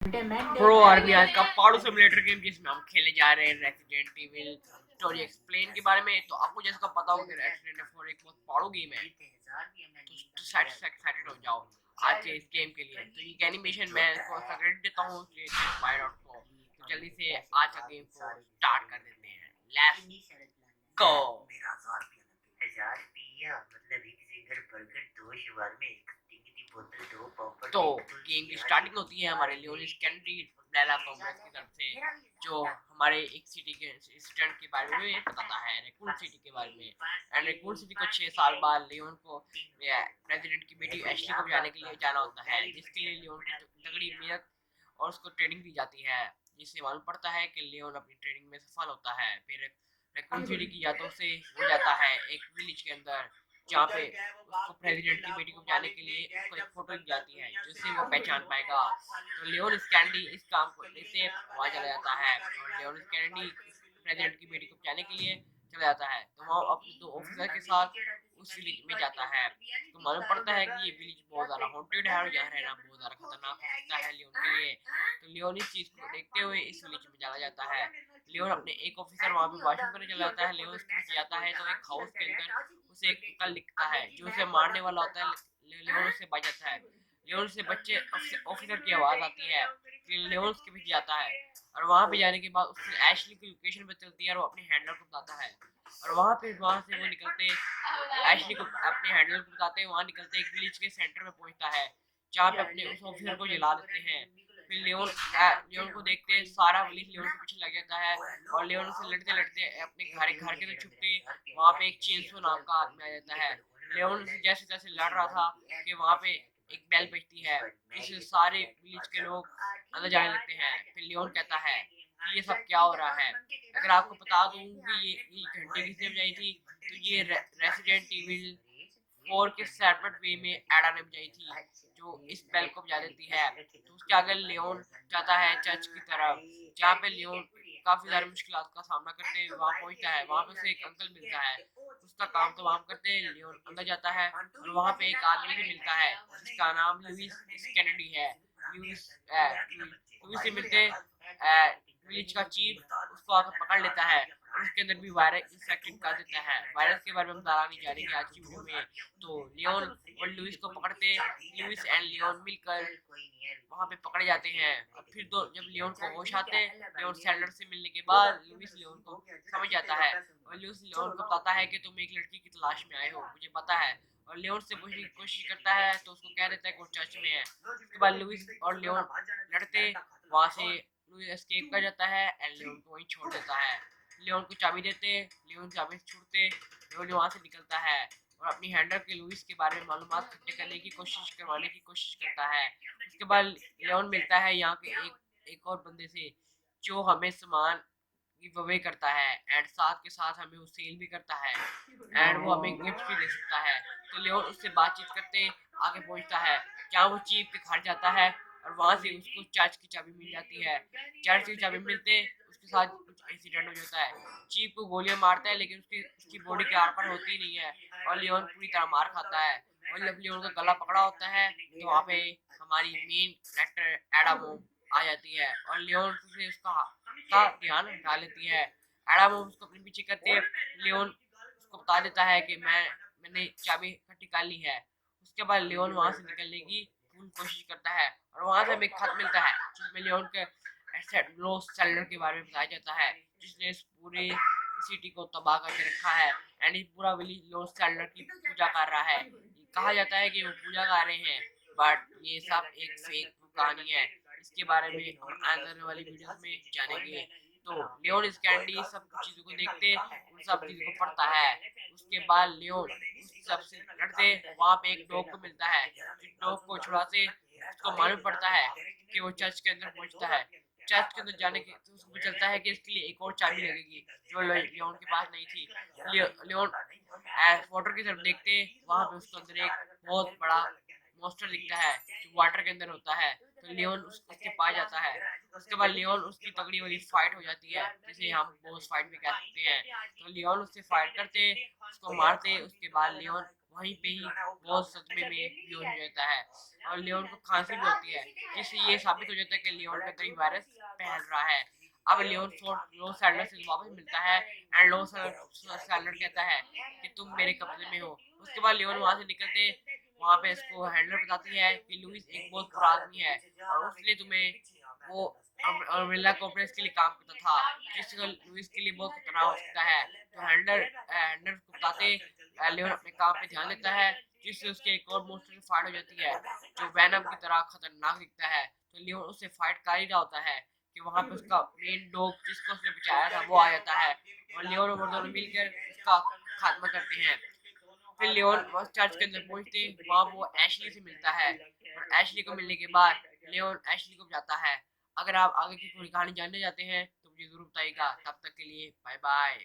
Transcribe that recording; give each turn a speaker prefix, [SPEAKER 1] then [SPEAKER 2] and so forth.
[SPEAKER 1] Pro army आज का पहाड़ू simulator game जिसमें हम खेले जा रहे हैं रेसिडेंट इविल स्टोरी एक्सप्लेन के बारे में। तो आपको जैसा पता होगा कि रेसिडेंट इविल 4 एक बहुत पहाड़ू गेम है, तो एक्साइटेड हो जाओ आज के इस गेम के लिए। तो ये एनिमेशन मैं थोड़ा सा क्रेडिट देता हूँ को। तो जल्दी से आज का गेम को स्टार्ट कर देते हैं। Let's go. मेरा 1000 पिया मतलब एक सिंगल बर्गर, 2 शवारमे, एक स्टिंग की बोतल, 2 पॉपकॉर्न। तो गेम की स्टार्टिंग होती है हमारे लियोनिस कैंडी ब्लेला कॉम्रेस की तरफ से, जो हमारे एक सिटी के इंसिडेंट के बारे में बताता है, रेकून सिटी के बारे में। एंड रेकून सिटी को 6 साल बाद लियोन को प्रेसिडेंट की बेटी एशली को बचाने के लिए जाना होता है, जिसके लिए लियोन की तगड़ी मेहनत और उसको ट्रेनिंग दी जाती है, जिससे मालूम पड़ता है कि लियोन अपनी ट्रेनिंग में सफल होता है। फिर रेकून सिटी की यादों से हो जाता है एक विलेज के अंदर, जहाँ पे उसको प्रेसिडेंट की बेटी को बचाने के लिए उसको एक फोटो दी जाती है जिससे वो पहचान पाएगा। तो लियोन स्कैंडी इस काम को लेते वहाँ चला जाता है और लियोन स्कैंडी प्रेसिडेंट की बेटी को बचाने के लिए चला जाता है। तो वहाँ अपने 2 ऑफिसर के साथ उस विलेज में जाता है। तो मालूम पड़ता है कि ये विलेज बहुत ज़्यादा हॉन्टेड है और यहाँ रहना बहुत ज़्यादा खतरनाक हो सकता है लियोन के लिए। तो लियोन इस चीज़ को देखते हुए इस विलेज में चला जाता है। लियोन अपने एक ऑफिसर वहाँ पे वॉशरूम करने चला जाता है। लियोन उसके पास जाता है तो एक हाउस के अंदर उसे एक कल दिखता है जो उसे मारने वाला होता है। लियोन उससे बच जाता है। लियोन से बच्चे ऑफिसर की आवाज़ आती है, लियोन उसके पीछे जाता है और वहाँ पे जाने के बाद उससे एशली की लोकेशन पे चलती है और वो अपने हैंडलर को बताता है। और वहाँ से वो निकलते एशली को अपने हैंडलर को बताते हैं, वहाँ निकलते एक विलेज के सेंटर में पहुँचता है जहाँ पे अपने उस ऑफिसर को जला देते हैं। फिर लियोन को देखते सारा विलेज लियोन के पीछे लग जाता है और लियोन से लड़ते लड़ते अपने घर के तो छुपते वहाँ पे एक चेंसो नाम का आदमी आ जाता है। लियोन से जैसे जैसे लड़ रहा था कि वहाँ पे एक बेल बजती है जिससे सारे विलेज के लोग अंदर जाने लगते हैं। फिर लियोन कहता है कि ये सब क्या हो रहा है। अगर आपको बता दूं कि ये घंटे किसने बजाई थी, तो ये रेसिडेंट इविल 4 के सेपरेट वे में एडा ने बजाई थी, जो इस बेल को बजा देती है। तो उसके आगे लियोन जाता है चर्च की तरफ, जहाँ पे लियोन काफी सारी मुश्किलात का सामना करते हुए वहाँ पहुँचता है। वहाँ पे उसे एक अंकल मिलता है, उसका काम तमाम करते हैं लियोन अंदर जाता है और वहाँ पे एक आदमी से मिलता है जिसका नाम लुइस कैनेडी है। लुइस लुइस से मिलते विलेज का चीफ उसको आकर पकड़ लेता है और उसके अंदर भी वायरस इंफेक्टेड कर देता है। वायरस के बारे में हम बताना नहीं चाहेंगे आज की वीडियो में। तो लियोन और लुइस को पकड़ते, लुइस एंड लियोन मिलकर वहाँ पे पकड़े जाते हैं। और फिर जब लियोन को होश आते हैं, लियोन सैंडलर से मिलने के बाद लुइस लियोन को समझ जाता है और लुइस लियोन को बताता है कि तुम एक लड़की की तलाश में आए हो, मुझे पता है। और लियोन से पूछने की कोशिश करता है तो उसको कह देता है कि वो चर्च में है। उसके बाद लुइस और लियोन लड़ते वहाँ से लुइस एस्केप कर जाता है एंड लियोन को वहीं छोड़ देता है। लियोन को चाबी देते, लियोन चाबी छूटते, लियोन वहाँ से निकलता है और अपनी हैंडलर के लुइस के बारे में मालूमात इकट्ठे करने की कोशिश करवाने की कोशिश करता है। उसके बाद लियोन मिलता है यहाँ के एक और बंदे से जो हमें सामान गिव अवे करता है एंड साथ के साथ हमें वो सेल भी करता है एंड वो हमें गिफ्ट भी दे सकता है। तो लियोन उससे बातचीत करते आगे पहुंचता है जहाँ वो चीफ के घर जाता है और वहाँ से उसको चर्च की चाबी मिल जाती है। चर्च की चाबी मिलते उसके साथ कुछ इंसिडेंट हो जाता है। चीफ को गोलियां मारता है लेकिन उसकी बॉडी के आर पार होती नहीं है और लियोन पूरी तरह मार खाता है। और जब लियोन का गला पकड़ा होता है तो वहाँ पे हमारी मेन कैरेक्टर एडामो आ जाती है और लियोन से उसका ध्यान हटा लेती है। एडामो उसको अपने पीछे करते लियोन उसको बता देता है कि मैंने चाबी इकट्ठी कर ली है। उसके बाद लियोन वहाँ से निकलने की पूरी कोशिश करता है और वहाँ से हमें एक खत मिलता है जिसमें लियोन के रोज सेलर के बारे में बताया जाता है जिसने इस पूरे सिटी को तबाह करके रखा है एंड ये पूरा विलेज रोज सेलर की पूजा कर रहा है। कहा जाता है कि वो पूजा कर रहे हैं बट ये सब एक फेक कहानी है। इसके बारे में हम आने वाली वीडियो में जानेंगे। तो लियोन इस कैंडी सब चीजों को देखते उन सब चीजों को पढ़ता है। उसके बाद लियोन उस सबसे लड़ते वहाँ पे एक डॉग को मिलता है। डॉग को छुड़ाते उसको मालूम पड़ता है कि वो चर्च के अंदर पहुंचता है। चर्च के अंदर जाने के तो उसको चलता है कि इसके लिए एक और चाबी लगेगी जो लियोन के पास नहीं थी। लियोन वाटर की तरफ देखते वहाँ पे उसके अंदर एक बहुत बड़ा मॉन्स्टर दिखता है जो वाटर के अंदर होता है। तो लियोन उसके पास जाता है। उसके बाद लियोन उसकी तगड़ी वाली फाइट हो जाती है जिसे हम बॉस फाइट भी कह सकते हैं। तो लियोन उससे फाइट करते उसको मारते उसके बाद लियोन वहीं पे ही वो सदमे में बेहोश हो जाता है और लियोन को खांसी भी होती है, जिससे ये साबित हो जाता है कि लियोन के अंदर ही वायरस फैल रहा है। अब लियोन लो सैलर से वापस मिलता है एंड लो सैलर कहता है कि तुम मेरे कब्जे में हो। उसके बाद लियोन वहां से निकलते वहां पे इसको हैंडलर बताती है कि लुइस एक बहुत बुरा आदमी है और उसने तुम्हें वो अम्ब्रेला कॉर्पोरेट के लिए काम करता था, जिससे लुइस के लिए बहुत खतरा हो सकता है। तो हैंडलर को बताते लियोन अपने काम पे ध्यान देता है, जिससे उसके एक और मॉन्स्टर से फाइट हो जाती है जो वैनम की तरह खतरनाक दिखता है। तो लियोन उससे फाइट कर ही रहा होता है कि वहां पे उसका मेन डॉग जिसको उसने बचाया था वो आ जाता है और लियोन और दोनों मिलकर उसका खात्मा करते हैं। फिर लियोन चर्च के अंदर पहुंचते वहां वो एशली से मिलता है और एशली को मिलने के बाद लियोन एशली को जाता है। अगर आप आगे की पूरी कहानी जानना चाहते हैं तो मुझे जरूर बताइएगा। तब तक के लिए बाय बाय।